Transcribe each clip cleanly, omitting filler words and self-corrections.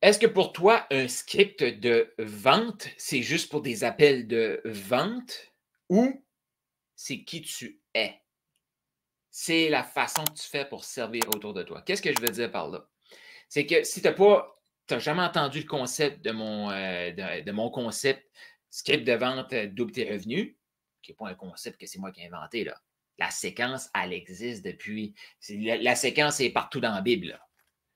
Est-ce que pour toi, un script de vente, c'est juste pour des appels de vente ou c'est qui tu es? C'est la façon que tu fais pour servir autour de toi. Qu'est-ce que je veux dire par là? C'est que si tu n'as jamais entendu le concept de mon concept script de vente double tes revenus, qui n'est pas un concept que c'est moi qui ai inventé, là. La séquence, elle existe depuis. La séquence est partout dans la Bible, là.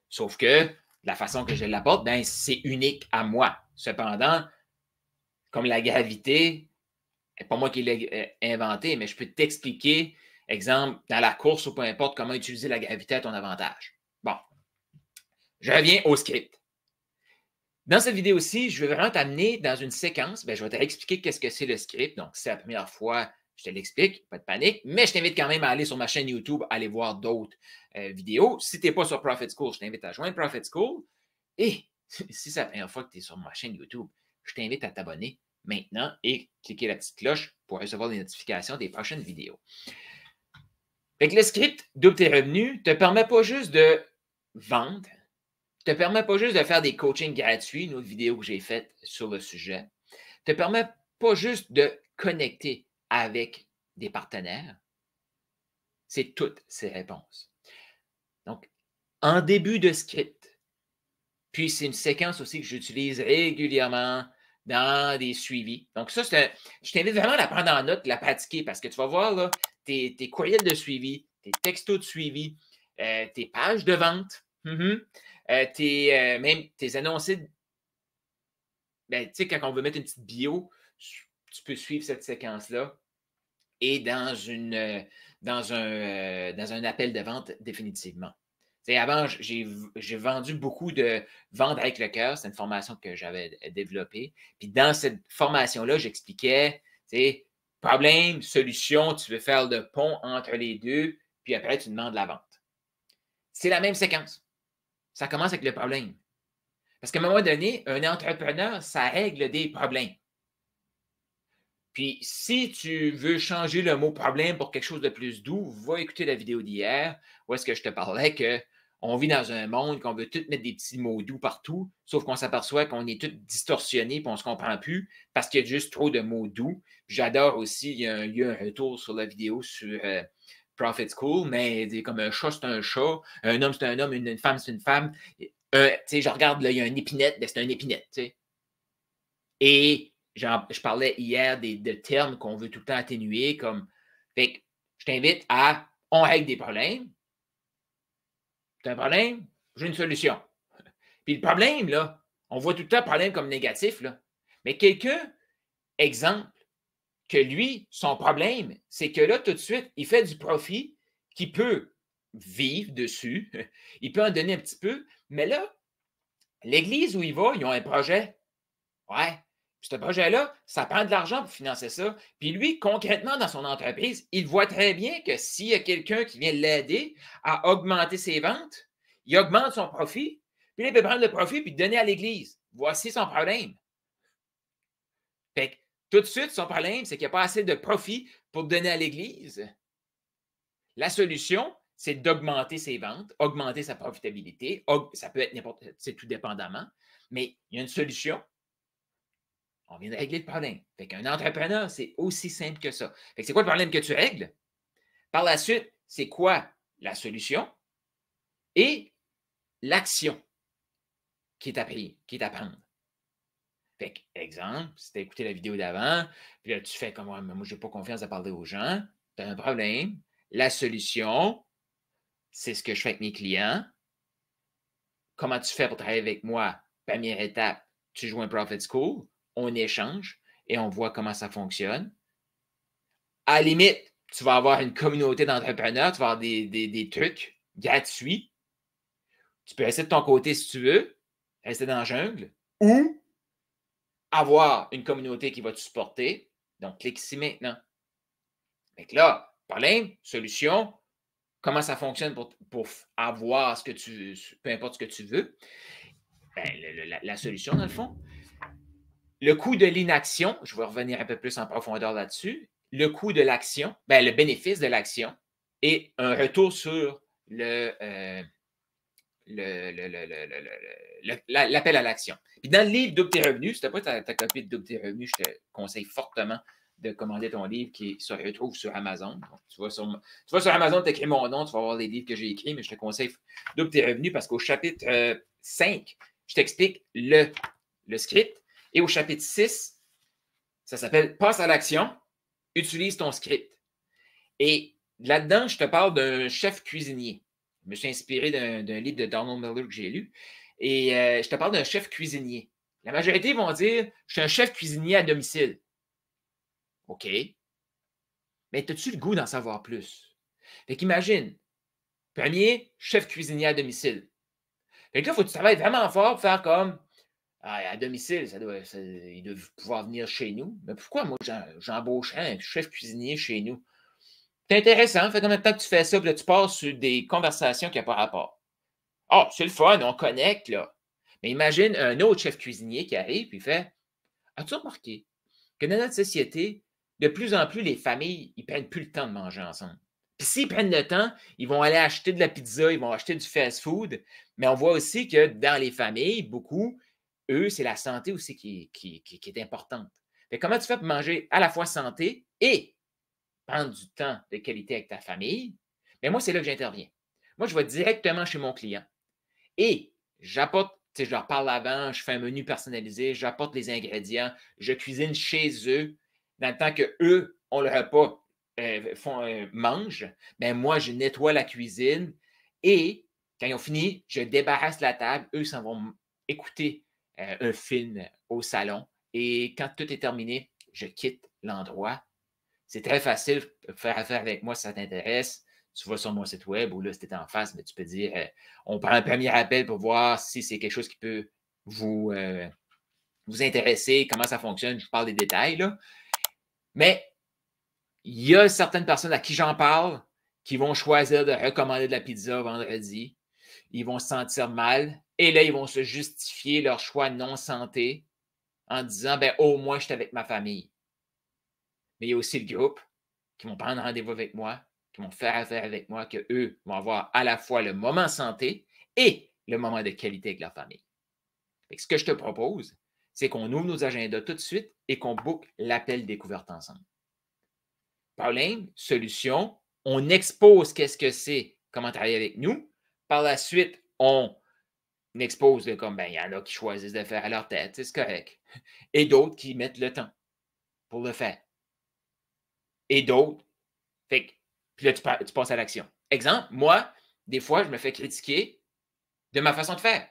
Sauf que la façon que je l'apporte, ben, c'est unique à moi. Cependant, comme la gravité, c'est pas moi qui l'ai inventé, mais je peux t'expliquer, exemple, dans la course ou peu importe, comment utiliser la gravité à ton avantage. Bon, je reviens au script. Dans cette vidéo-ci, je vais vraiment t'amener dans une séquence. Ben, je vais t'expliquer qu'est-ce que c'est le script. Donc, c'est la première fois, je te l'explique, pas de panique, mais je t'invite quand même à aller sur ma chaîne YouTube, aller voir d'autres vidéos. Si tu n'es pas sur Profit School, je t'invite à joindre Profit School. Et si c'est la première fois que tu es sur ma chaîne YouTube, je t'invite à t'abonner maintenant et cliquer la petite cloche pour recevoir les notifications des prochaines vidéos. Fait que le script double tes revenus ne te permet pas juste de vendre, ne te permet pas juste de faire des coachings gratuits, une autre vidéo que j'ai faite sur le sujet, ne te permet pas juste de connecter avec des partenaires. C'est toutes ces réponses. Donc, en début de script, puis c'est une séquence aussi que j'utilise régulièrement dans des suivis. Donc, ça, je t'invite vraiment à la prendre en note, la pratiquer, parce que tu vas voir là, tes courriels de suivi, tes textos de suivi, tes pages de vente, même tes annoncés. Ben, tu sais, quand on veut mettre une petite bio, tu peux suivre cette séquence-là et dans un appel de vente définitivement. T'sais, avant, j'ai vendu beaucoup de vente avec le cœur. C'est une formation que j'avais développée. Puis dans cette formation-là, j'expliquais, problème, solution, tu veux faire le pont entre les deux, puis après, tu demandes la vente. C'est la même séquence. Ça commence avec le problème. Parce qu'à un moment donné, un entrepreneur, ça règle des problèmes. Puis, si tu veux changer le mot problème pour quelque chose de plus doux, va écouter la vidéo d'hier où est-ce que je te parlais qu'on vit dans un monde qu'on veut tous mettre des petits mots doux partout, sauf qu'on s'aperçoit qu'on est tous distorsionnés et on ne se comprend plus parce qu'il y a juste trop de mots doux. J'adore aussi, il y a un retour sur la vidéo sur Profit School, mais comme un chat, c'est un chat, un homme, c'est un homme, une femme, c'est une femme. Je regarde, là, il y a une épinette, c'est un épinette. T'sais. Et je parlais hier de termes qu'on veut tout le temps atténuer, comme. Fait que je t'invite à. On règle des problèmes. Tu as un problème? J'ai une solution. Puis le problème, là, on voit tout le temps le problème comme négatif, là. Mais quelqu'un, exemple, que lui, son problème, c'est que là, tout de suite, il fait du profit qui peut vivre dessus. Il peut en donner un petit peu. Mais là, l'église où il va, ils ont un projet. Ouais. Puis ce projet-là, ça prend de l'argent pour financer ça. Puis lui, concrètement, dans son entreprise, il voit très bien que s'il y a quelqu'un qui vient l'aider à augmenter ses ventes, il augmente son profit, puis il peut prendre le profit puis le donner à l'Église. Voici son problème. Fait que tout de suite, son problème, c'est qu'il n'y a pas assez de profit pour donner à l'Église. La solution, c'est d'augmenter ses ventes, augmenter sa profitabilité. Ça peut être n'importe, c'est tout dépendamment, mais il y a une solution. On vient de régler le problème. Fait qu'un entrepreneur, c'est aussi simple que ça. Fait que c'est quoi le problème que tu règles? Par la suite, c'est quoi la solution et l'action qui est à prendre. Fait que, exemple, si tu as écouté la vidéo d'avant, puis là, tu fais comme moi, je n'ai pas confiance à parler aux gens, tu as un problème. La solution, c'est ce que je fais avec mes clients. Comment tu fais pour travailler avec moi? Première étape, tu joues un Profit School, on échange et on voit comment ça fonctionne. À la limite, tu vas avoir une communauté d'entrepreneurs, tu vas avoir des trucs gratuits. Tu peux rester de ton côté si tu veux, rester dans la jungle, ou avoir une communauté qui va te supporter. Donc, clique ici maintenant. Fait que là, problème, solution, comment ça fonctionne pour avoir ce que tu peu importe ce que tu veux. Ben, la solution, dans le fond. Le coût de l'inaction, je vais revenir un peu plus en profondeur là-dessus. Le coût de l'action, ben, le bénéfice de l'action et un retour sur l'appel à l'action. Puis dans le livre Double tes revenus, si tu n'as pas ta copie de Double tes revenus, je te conseille fortement de commander ton livre qui se retrouve sur Amazon. Donc, tu vas sur Amazon, tu écris mon nom, tu vas voir les livres que j'ai écrits, mais je te conseille Double tes revenus parce qu'au chapitre 5, je t'explique le script. Et au chapitre 6, ça s'appelle Passe à l'action, utilise ton script. Et là-dedans, je te parle d'un chef cuisinier. Je me suis inspiré d'un livre de Donald Miller que j'ai lu. Et je te parle d'un chef cuisinier. La majorité vont dire je suis un chef cuisinier à domicile. OK. Mais as-tu le goût d'en savoir plus? Fait qu'imagine, premier, chef cuisinier à domicile. Fait que là, il faut que tu travailles vraiment fort pour faire comme à domicile, ils doivent pouvoir venir chez nous. Mais pourquoi moi, j'embaucherais un chef cuisinier chez nous? C'est intéressant. Fait combien de temps que tu fais ça? Puis là, tu passes sur des conversations qui n'ont pas rapport. Ah, c'est le fun, on connecte, là. Mais imagine un autre chef cuisinier qui arrive et fait As-tu remarqué que dans notre société, de plus en plus, les familles, ils prennent plus le temps de manger ensemble. Puis s'ils prennent le temps, ils vont aller acheter de la pizza, ils vont acheter du fast-food. Mais on voit aussi que dans les familles, beaucoup, eux, c'est la santé aussi qui est importante. Fait comment tu fais pour manger à la fois santé et prendre du temps de qualité avec ta famille? Mais moi, c'est là que j'interviens. Moi, je vais directement chez mon client et j'apporte, je leur parle avant, je fais un menu personnalisé, j'apporte les ingrédients, je cuisine chez eux. Dans le temps qu'eux, on le repas, mangent, ben moi, je nettoie la cuisine et quand ils ont fini, je débarrasse la table. Eux s'en vont écouter un film au salon. Et quand tout est terminé, je quitte l'endroit. C'est très facile de faire affaire avec moi si ça t'intéresse. Tu vas sur mon site web ou là, si tu es en face, mais tu peux dire on prend un premier appel pour voir si c'est quelque chose qui peut vous intéresser, comment ça fonctionne. Je vous parle des détails. Là. Mais il y a certaines personnes à qui j'en parle qui vont choisir de recommander de la pizza vendredi. Ils vont se sentir mal. Et là, ils vont se justifier leur choix non santé en disant ben, au moins, je suis avec ma famille. Mais il y a aussi le groupe qui vont prendre rendez-vous avec moi, qui vont faire affaire avec moi, qu'eux vont avoir à la fois le moment santé et le moment de qualité avec leur famille. Fait que ce que je te propose, c'est qu'on ouvre nos agendas tout de suite et qu'on book l'appel découverte ensemble. Problème, solution, on expose qu'est-ce que c'est, comment travailler avec nous. Par la suite, on expose comme, ben, il y en a qui choisissent de faire à leur tête, c'est correct. Et d'autres qui mettent le temps pour le faire. Et d'autres, fait que, puis là, tu passes à l'action. Exemple, moi, des fois, je me fais critiquer de ma façon de faire.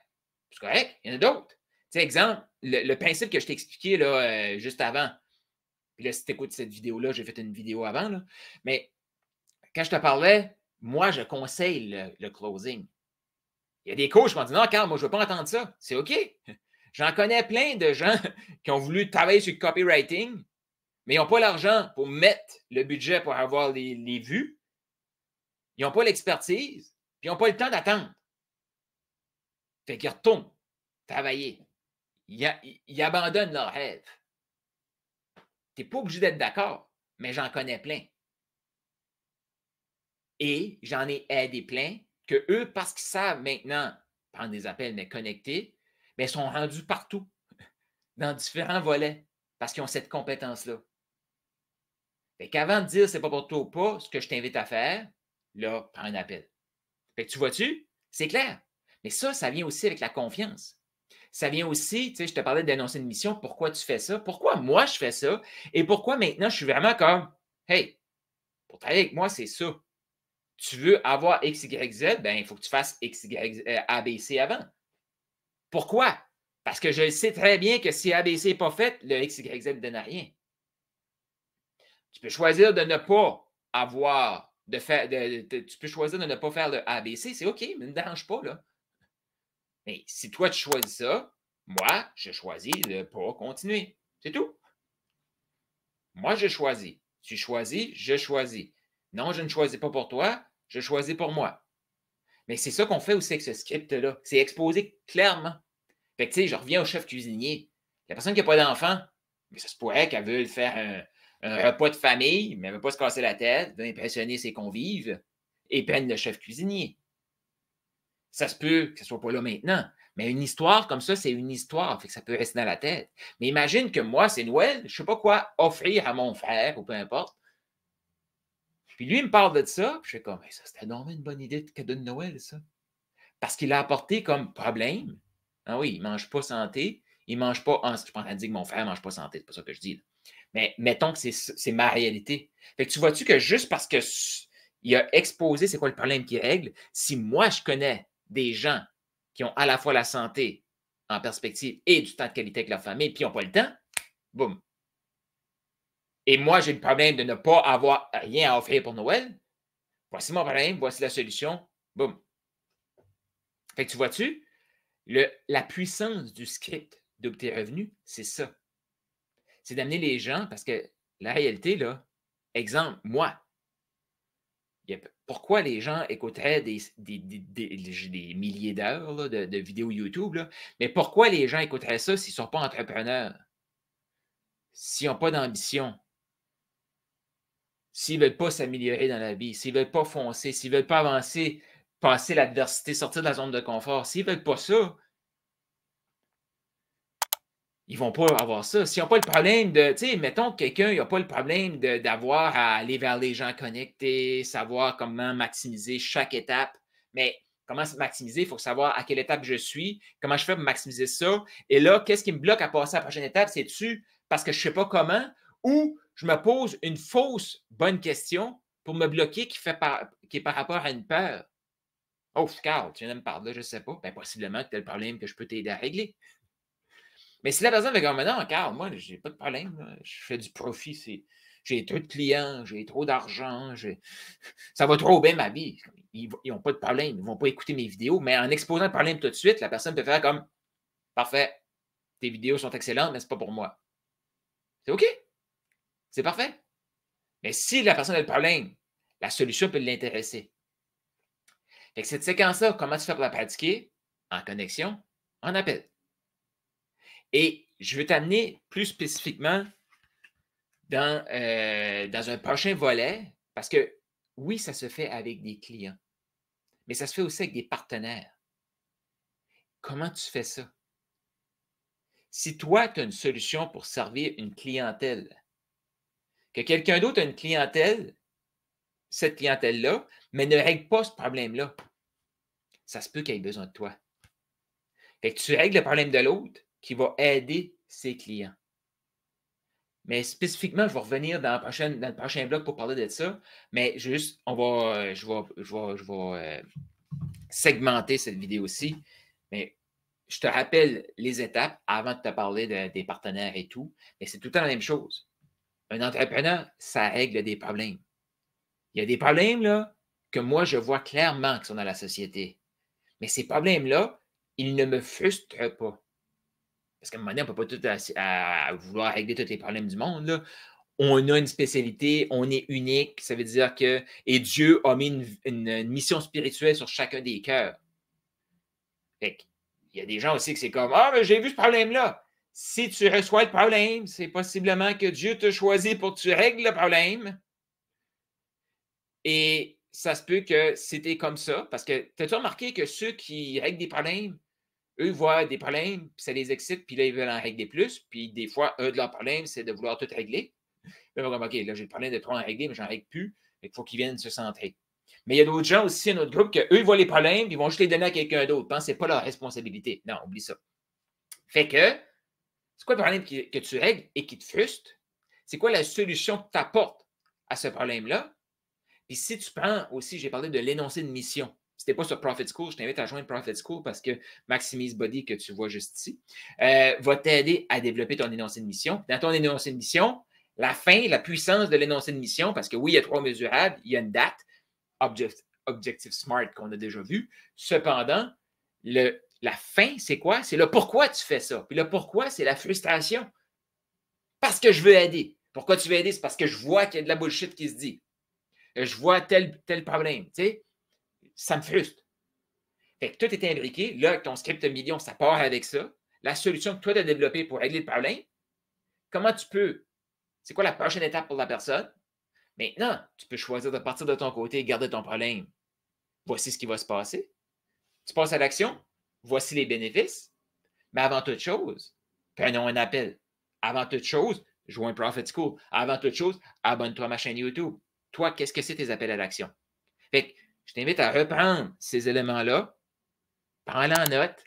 C'est correct, il y en a d'autres. Tu sais, exemple, le principe que je t'ai expliqué là, juste avant. Puis là, si tu écoutes cette vidéo-là, j'ai fait une vidéo avant, là. Mais quand je te parlais, moi, je conseille le closing. Il y a des coachs qui m'ont dit non, Carl, moi, je ne veux pas entendre ça. C'est OK. J'en connais plein de gens qui ont voulu travailler sur le copywriting, mais ils n'ont pas l'argent pour mettre le budget pour avoir les vues. Ils n'ont pas l'expertise, puis ils n'ont pas le temps d'attendre. Fait qu'ils retournent travailler. Ils abandonnent leur rêve. Tu n'es pas obligé d'être d'accord, mais j'en connais plein. Et j'en ai aidé plein que eux, parce qu'ils savent maintenant prendre des appels, mais connectés, mais sont rendus partout, dans différents volets, parce qu'ils ont cette compétence-là. Fait qu'avant de dire c'est pas pour toi ou pas, ce que je t'invite à faire, là, prends un appel. Fait que tu vois-tu? C'est clair. Mais ça vient aussi avec la confiance. Ça vient aussi, tu sais, je te parlais d'annoncer une mission, pourquoi tu fais ça? Pourquoi moi je fais ça? Et pourquoi maintenant je suis vraiment comme, hey, pour travailler avec moi, c'est ça. Tu veux avoir X, Y, Z, ben il faut que tu fasses X, Y, A, B, C avant. Pourquoi? Parce que je sais très bien que si A, B, C n'est pas fait, le X, Y, Z ne donne rien. Tu peux choisir de ne pas avoir, tu peux choisir de ne pas faire le A, B, C, c'est OK, mais ne me dérange pas, là. Mais si toi, tu choisis ça, moi, je choisis de ne pas continuer. C'est tout. Moi, je choisis. Tu choisis, je choisis. Non, je ne choisis pas pour toi, je choisis pour moi. Mais c'est ça qu'on fait aussi avec ce script-là. C'est exposé clairement. Fait que, tu sais, je reviens au chef cuisinier. La personne qui n'a pas d'enfant, mais ça se pourrait qu'elle veuille faire un repas de famille, mais elle ne veut pas se casser la tête, veut impressionner ses convives, et prenne le chef cuisinier. Ça se peut que ce ne soit pas là maintenant. Mais une histoire comme ça, c'est une histoire. Fait que ça peut rester dans la tête. Mais imagine que moi, c'est Noël, je ne sais pas quoi offrir à mon frère ou peu importe. Puis lui, il me parle de ça. Puis je fais comme, hey, ça, c'était normalement une bonne idée de cadeau de Noël, ça. Parce qu'il a apporté comme problème. Ah oui, il ne mange pas santé. Il ne mange pas. Je ne suis pas en train de dire que mon frère ne mange pas santé. C'est pas ça que je dis. Là. Mais mettons que c'est ma réalité. Fait que tu vois-tu que juste parce qu'il a exposé c'est quoi le problème qu'il règle, si moi je connais des gens qui ont à la fois la santé en perspective et du temps de qualité avec leur famille, puis ils n'ont pas le temps, boum. Et moi, j'ai le problème de ne pas avoir rien à offrir pour Noël. Voici mon problème, voici la solution, boum. Fait que tu vois-tu, la puissance du script Double tes revenus, c'est ça. C'est d'amener les gens, parce que la réalité, là, exemple, moi, pourquoi les gens écouteraient des milliers d'heures de vidéos YouTube, là, mais pourquoi les gens écouteraient ça s'ils ne sont pas entrepreneurs, s'ils n'ont pas d'ambition, s'ils ne veulent pas s'améliorer dans la vie, s'ils ne veulent pas foncer, s'ils ne veulent pas avancer, passer l'adversité, sortir de la zone de confort, s'ils ne veulent pas ça, ils ne vont pas avoir ça. S'ils n'ont pas le problème de, tu sais, mettons que quelqu'un n'a pas le problème d'avoir à aller vers les gens connectés, savoir comment maximiser chaque étape, mais comment maximiser, il faut savoir à quelle étape je suis, comment je fais pour maximiser ça. Et là, qu'est-ce qui me bloque à passer à la prochaine étape? C'est-tu parce que je ne sais pas comment ou je me pose une fausse bonne question pour me bloquer qui est par rapport à une peur? Oh, Carl, tu viens de me parler, je ne sais pas. Bien, possiblement que tu as le problème que je peux t'aider à régler. Mais si la personne fait comme, non, Carl, moi, j'ai pas de problème. Là. Je fais du profit. J'ai trop de clients, j'ai trop d'argent, ça va trop bien ma vie. Ils n'ont pas de problème. Ils ne vont pas écouter mes vidéos. Mais en exposant le problème tout de suite, la personne peut faire comme, parfait, tes vidéos sont excellentes, mais ce n'est pas pour moi. C'est OK. C'est parfait. Mais si la personne a le problème, la solution peut l'intéresser. Fait que cette séquence-là, comment tu fais pour la pratiquer? En connexion, en appel. Et je veux t'amener plus spécifiquement dans un prochain volet, parce que oui, ça se fait avec des clients, mais ça se fait aussi avec des partenaires. Comment tu fais ça? Si toi, tu as une solution pour servir une clientèle, que quelqu'un d'autre a une clientèle, cette clientèle-là, mais ne règle pas ce problème-là, ça se peut qu'il ait besoin de toi. Fait que tu règles le problème de l'autre qui va aider ses clients. Mais spécifiquement, je vais revenir dans le prochain blog pour parler de ça. Mais juste, je vais segmenter cette vidéo-ci. Mais je te rappelle les étapes avant de te parler des partenaires et tout. Mais c'est tout le temps la même chose. Un entrepreneur, ça règle des problèmes. Il y a des problèmes là, que moi, je vois clairement qui sont dans la société. Mais ces problèmes-là, ils ne me frustrent pas. Parce qu'à un moment donné, on ne peut pas tout à vouloir régler tous les problèmes du monde. Là. On a une spécialité, on est unique. Ça veut dire que. Et Dieu a mis une mission spirituelle sur chacun des cœurs. Fait il y a des gens aussi que c'est comme ah, mais j'ai vu ce problème-là. Si tu reçois le problème, c'est possiblement que Dieu t'a choisi pour que tu règles le problème. Et ça se peut que c'était comme ça. Parce que t'as-tu remarqué que ceux qui règlent des problèmes, eux voient des problèmes, puis ça les excite, puis là, ils veulent en régler plus. Puis des fois, eux, de leur problème, c'est de vouloir tout régler. Là, comme, OK, là, j'ai le problème de trop en régler, mais j'en règle plus. Il faut qu'ils viennent se centrer. Mais il y a d'autres gens aussi, un autre groupe, qu'eux, ils voient les problèmes, puis ils vont juste les donner à quelqu'un d'autre. Pense que ce n'est pas leur responsabilité. Non, oublie ça. Fait que, c'est quoi le problème que tu règles et qui te frustre? C'est quoi la solution que tu apportes à ce problème-là? Puis si tu prends aussi, j'ai parlé de l'énoncé de mission. Si tu n'es pas sur Profit School, je t'invite à joindre Profit School parce que Maximise Body, que tu vois juste ici, va t'aider à développer ton énoncé de mission. Dans ton énoncé de mission, la fin, la puissance de l'énoncé de mission, parce que oui, il y a 3 mesurables, il y a une date, Objective SMART qu'on a déjà vu. Cependant, la fin, c'est quoi? C'est le pourquoi tu fais ça. Puis le pourquoi, c'est la frustration. Parce que je veux aider. Pourquoi tu veux aider? C'est parce que je vois qu'il y a de la bullshit qui se dit. Je vois tel problème. Tu sais, ça me frustre. Fait que tout est imbriqué. Là, ton script million, ça part avec ça. La solution que toi, tu as développée pour régler le problème, comment tu peux? C'est quoi la prochaine étape pour la personne? Maintenant, tu peux choisir de partir de ton côté et garder ton problème. Voici ce qui va se passer. Tu passes à l'action, voici les bénéfices, mais avant toute chose, prenons un appel. Avant toute chose, joins Profit School. Avant toute chose, abonne-toi à ma chaîne YouTube. Toi, qu'est-ce que c'est tes appels à l'action? Fait que je t'invite à reprendre ces éléments-là, prends-les en note,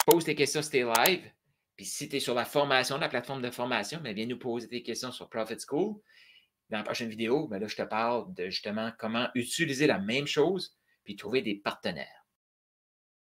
pose tes questions sur tes lives, puis si tu es sur la formation, la plateforme de formation, bien, viens nous poser tes questions sur Profit School. Dans la prochaine vidéo, bien là, je te parle de justement comment utiliser la même chose puis trouver des partenaires.